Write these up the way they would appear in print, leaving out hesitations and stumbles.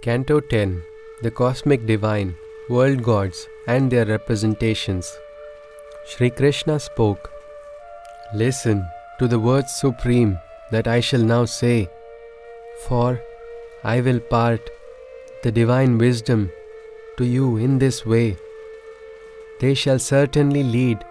Canto 10. The Cosmic Divine, World Gods and Their Representations. Shri Krishna spoke, "Listen to the words supreme that I shall now say, for I will part the divine wisdom to you in this way. They shall certainly lead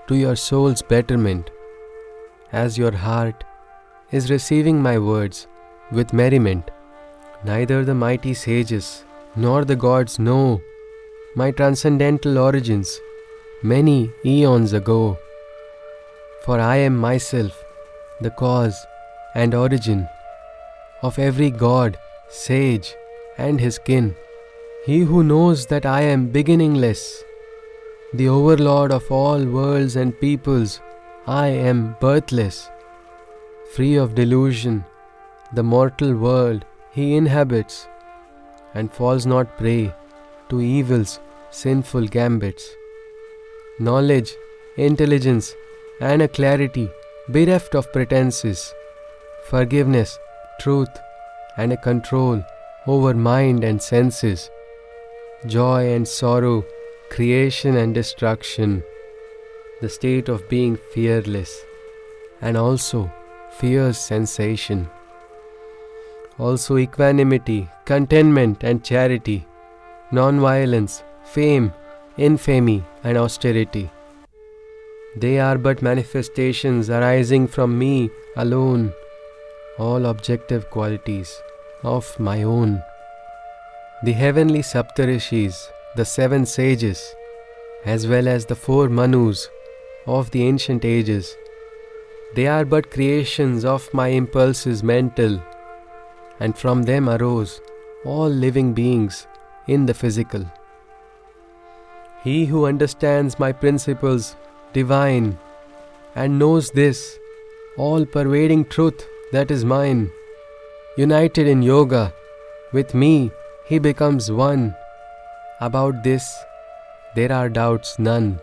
to your soul's betterment, as your heart is receiving my words with merriment. Neither the mighty sages nor the gods know my transcendental origins many eons ago, for I am myself the cause and origin of every god, sage, and his kin. He who knows that I am beginningless, the overlord of all worlds and peoples, I am birthless, free of delusion, the mortal world he inhabits, and falls not prey to evil's sinful gambits. Knowledge, intelligence, and a clarity bereft of pretenses, forgiveness, truth, and a control over mind and senses, joy and sorrow, creation and destruction, the state of being fearless, and also fierce sensation. Also equanimity, contentment and charity, non-violence, fame, infamy and austerity. They are but manifestations arising from me alone, all objective qualities of my own. The heavenly Saptarishis, the 7 sages, as well as the 4 Manus of the ancient ages, they are but creations of my impulses mental, and from them arose all living beings in the physical. He who understands my principles divine and knows this all-pervading truth that is mine, united in yoga, with me he becomes one. About this there are doubts none.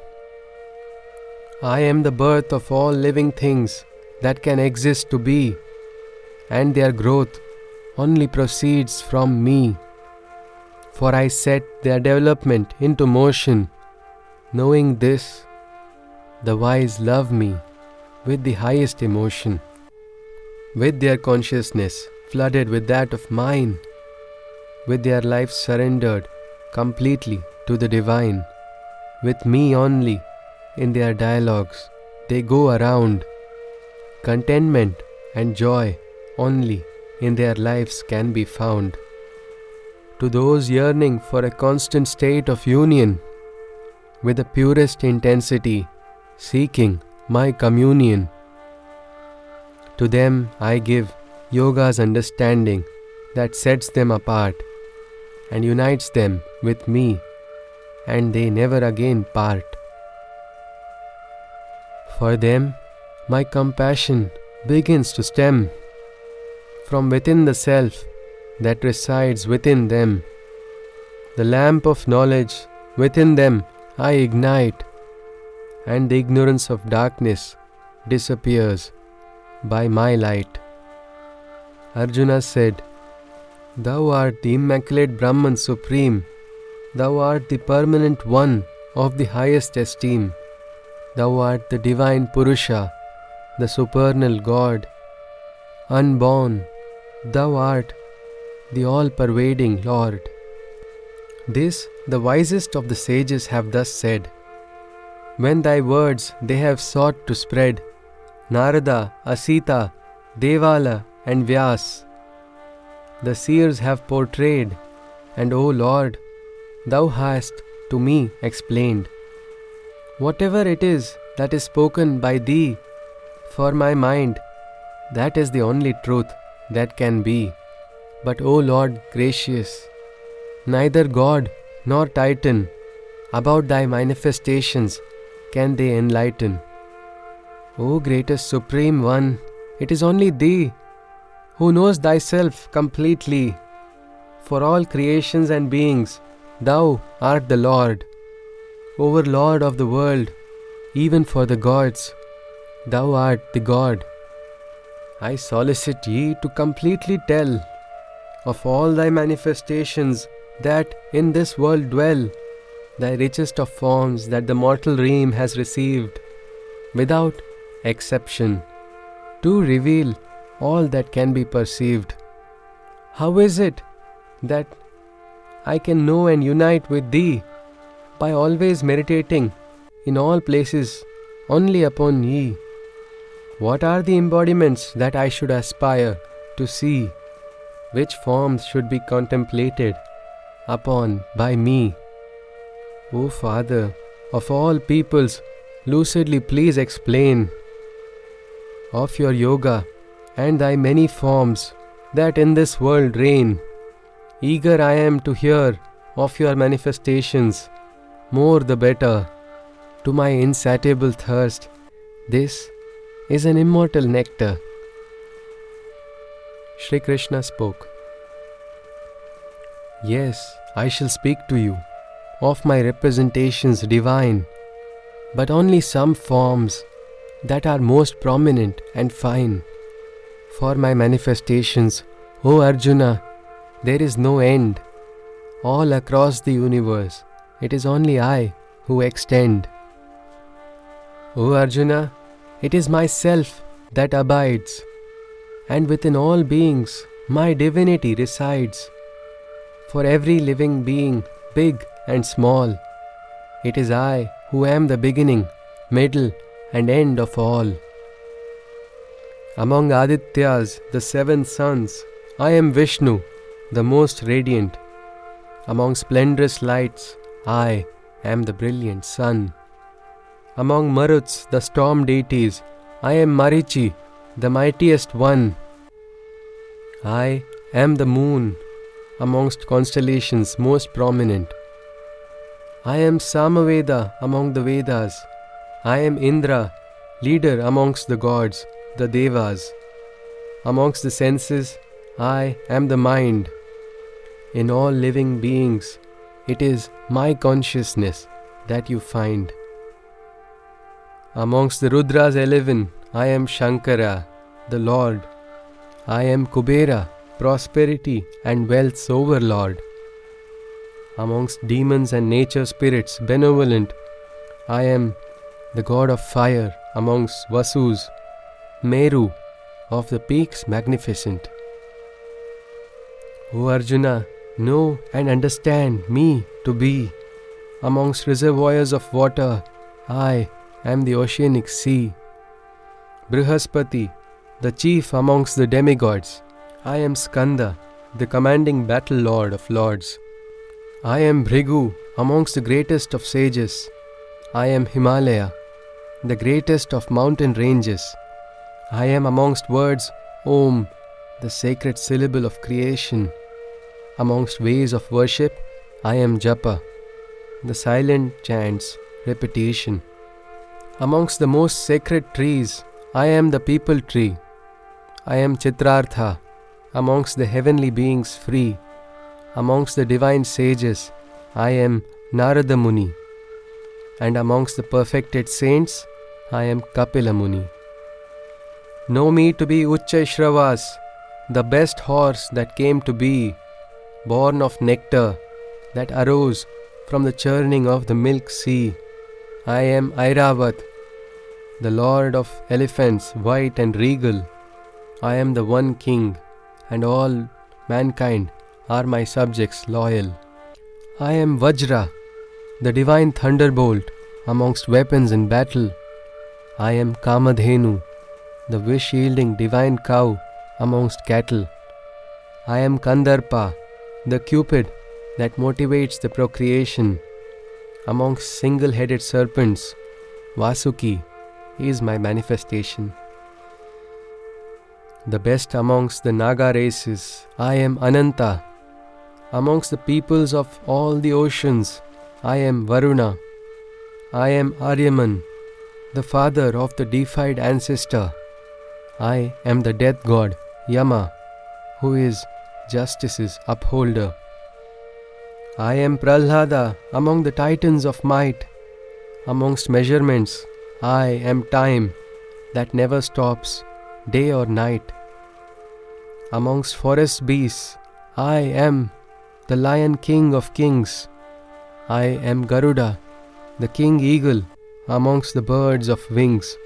I am the birth of all living things that can exist to be, and their growth only proceeds from me, for I set their development into motion. Knowing this, the wise love me with the highest emotion, with their consciousness flooded with that of mine, with their life surrendered completely to the divine. With me only in their dialogues they go around. Contentment and joy only in their lives can be found. To those yearning for a constant state of union, with the purest intensity, seeking my communion, to them I give yoga's understanding that sets them apart and unites them with me, and they never again part. For them my compassion begins to stem from within the self that resides within them. The lamp of knowledge within them I ignite, and the ignorance of darkness disappears by my light." Arjuna said, "Thou art the immaculate Brahman supreme. Thou art the permanent one of the highest esteem. Thou art the divine Purusha, the supernal God. Unborn, thou art the all-pervading Lord." This the wisest of the sages have thus said, when thy words they have sought to spread. Narada, Asita, Devala and Vyas, the seers have portrayed, and O Lord, thou hast to me explained. Whatever it is that is spoken by thee for my mind, that is the only truth that can be. But O Lord gracious, neither God nor Titan about thy manifestations can they enlighten. O greatest supreme one, it is only thee who knows thyself completely. For all creations and beings, thou art the Lord, overlord of the world. Even for the gods, thou art the God. I solicit ye to completely tell of all thy manifestations that in this world dwell, thy richest of forms that the mortal realm has received, without exception, to reveal all that can be perceived. How is it that I can know and unite with thee by always meditating in all places only upon ye? What are the embodiments that I should aspire to see? Which forms should be contemplated upon by me? O Father of all peoples, lucidly please explain of your yoga and thy many forms that in this world reign. Eager I am to hear of your manifestations, more the better. To my insatiable thirst, this is an immortal nectar. Shri Krishna spoke. Yes, I shall speak to you of my representations divine, but only some forms that are most prominent and fine. For my manifestations, O Arjuna, there is no end. All across the universe, it is only I who extend. O Arjuna, it is myself that abides, and within all beings my divinity resides. For every living being, big and small, it is I who am the beginning, middle and end of all. Among Adityas, the 7 suns, I am Vishnu, the most radiant. Among splendorous lights, I am the brilliant sun. Among Maruts, the storm deities, I am Marichi, the mightiest one. I am the moon, amongst constellations most prominent. I am Samaveda among the Vedas. I am Indra, leader amongst the gods, the Devas. Amongst the senses, I am the mind. In all living beings, it is my consciousness that you find. Amongst the Rudras 11, I am Shankara, the Lord. I am Kubera, prosperity and wealth's overlord. Amongst demons and nature spirits benevolent, I am the god of fire amongst Vasus, Meru, of the peaks magnificent. O Arjuna, know and understand me to be. Amongst reservoirs of water, I am the oceanic sea. Brihaspati, the chief amongst the demigods, I am Skanda, the commanding battle lord of lords. I am Bhrigu, amongst the greatest of sages. I am Himalaya, the greatest of mountain ranges. I am amongst words Om, the sacred syllable of creation. Amongst ways of worship, I am Japa, the silent chants, repetition. Amongst the most sacred trees, I am the peepal tree. I am Chitrartha, amongst the heavenly beings free. Amongst the divine sages, I am Narada Muni. And amongst the perfected saints, I am Kapila Muni. Know me to be Uchchaishravas, the best horse that came to be, born of nectar that arose from the churning of the milk sea. I am Airavat, the lord of elephants, white and regal. I am the one king, and all mankind are my subjects loyal. I am Vajra, the divine thunderbolt amongst weapons in battle. I am Kamadhenu, the wish-yielding divine cow amongst cattle. I am Kandarpa, the cupid that motivates the procreation. Amongst single-headed serpents, Vasuki is my manifestation. The best amongst the Naga races, I am Ananta. Amongst the peoples of all the oceans, I am Varuna. I am Aryaman, the father of the deified ancestor. I am the death god, Yama, who is justice's upholder. I am Prahlada among the titans of might. Amongst measurements, I am time that never stops, day or night. Amongst forest beasts, I am the Lion King of kings. I am Garuda, the King Eagle amongst the birds of wings.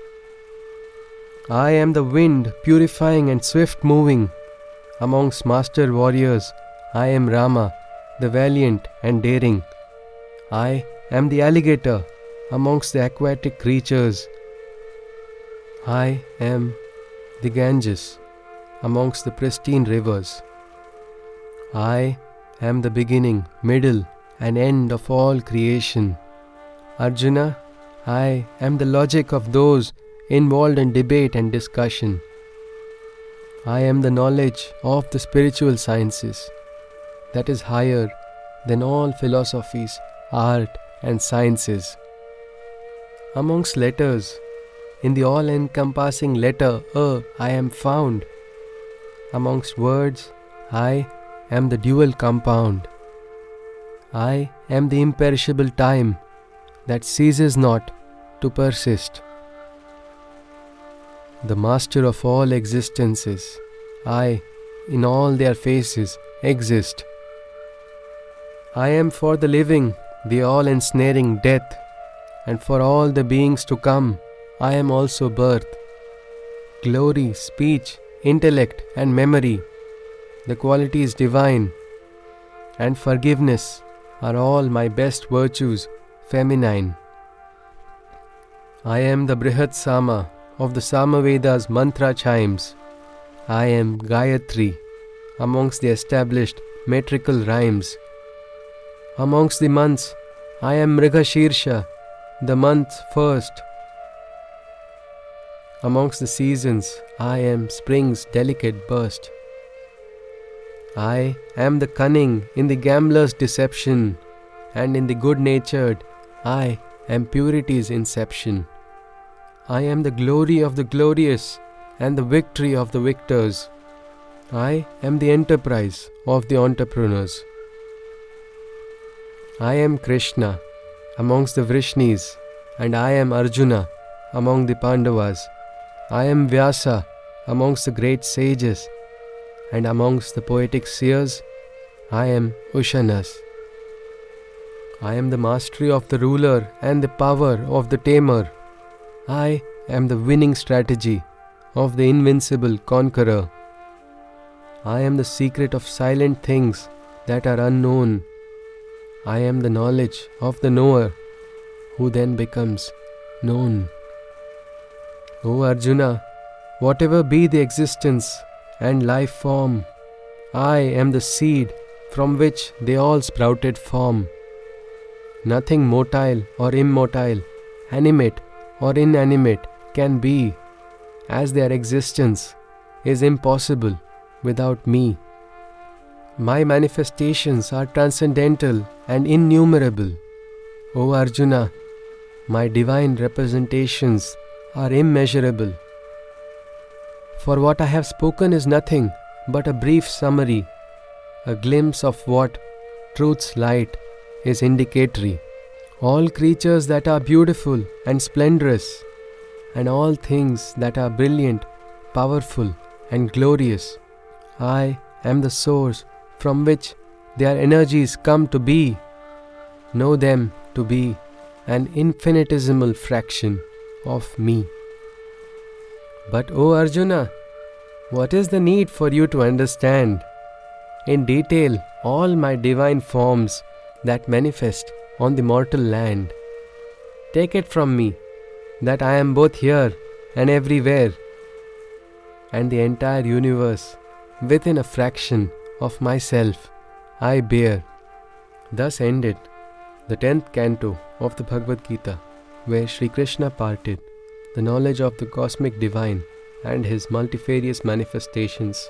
I am the wind, purifying and swift moving. Amongst master warriors, I am Rama, the valiant and daring. I am the alligator amongst the aquatic creatures. I am the Ganges amongst the pristine rivers. I am the beginning, middle and end of all creation. Arjuna, I am the logic of those involved in debate and discussion. I am the knowledge of the spiritual sciences that is higher than all philosophies, art and sciences. Amongst letters, in the all-encompassing letter A, I am found. Amongst words, I am the dual compound. I am the imperishable time that ceases not to persist. The master of all existences, I, in all their faces, exist. I am for the living, the all-ensnaring death, and for all the beings to come, I am also birth. Glory, speech, intellect and memory, the qualities divine, and forgiveness are all my best virtues, feminine. I am the Brihat Sama of the Samaveda's mantra chimes. I am Gayatri amongst the established metrical rhymes. Amongst the months, I am Mrigashirsha, the month first. Amongst the seasons, I am spring's delicate burst. I am the cunning in the gambler's deception, and in the good-natured, I am purity's inception. I am the glory of the glorious and the victory of the victors. I am the enterprise of the entrepreneurs. I am Krishna amongst the Vrishnis, and I am Arjuna among the Pandavas. I am Vyasa amongst the great sages, and amongst the poetic seers, I am Ushanas. I am the mastery of the ruler and the power of the tamer. I am the winning strategy of the invincible conqueror. I am the secret of silent things that are unknown. I am the knowledge of the knower, who then becomes known. O Arjuna, whatever be the existence and life form, I am the seed from which they all sprouted form. Nothing motile or immotile, animate or inanimate can be, as their existence is impossible without me. My manifestations are transcendental and innumerable. O Arjuna, my divine representations are immeasurable. For what I have spoken is nothing but a brief summary, a glimpse of what truth's light is indicatory. All creatures that are beautiful and splendorous, and all things that are brilliant, powerful and glorious, I am the source from which their energies come to be. Know them to be an infinitesimal fraction of me. But O Arjuna, what is the need for you to understand in detail all my divine forms that manifest on the mortal land? Take it from me that I am both here and everywhere, and the entire universe within a fraction of myself I bear. Thus ended the 10th canto of the Bhagavad Gita, where Sri Krishna parted the knowledge of the cosmic divine and his multifarious manifestations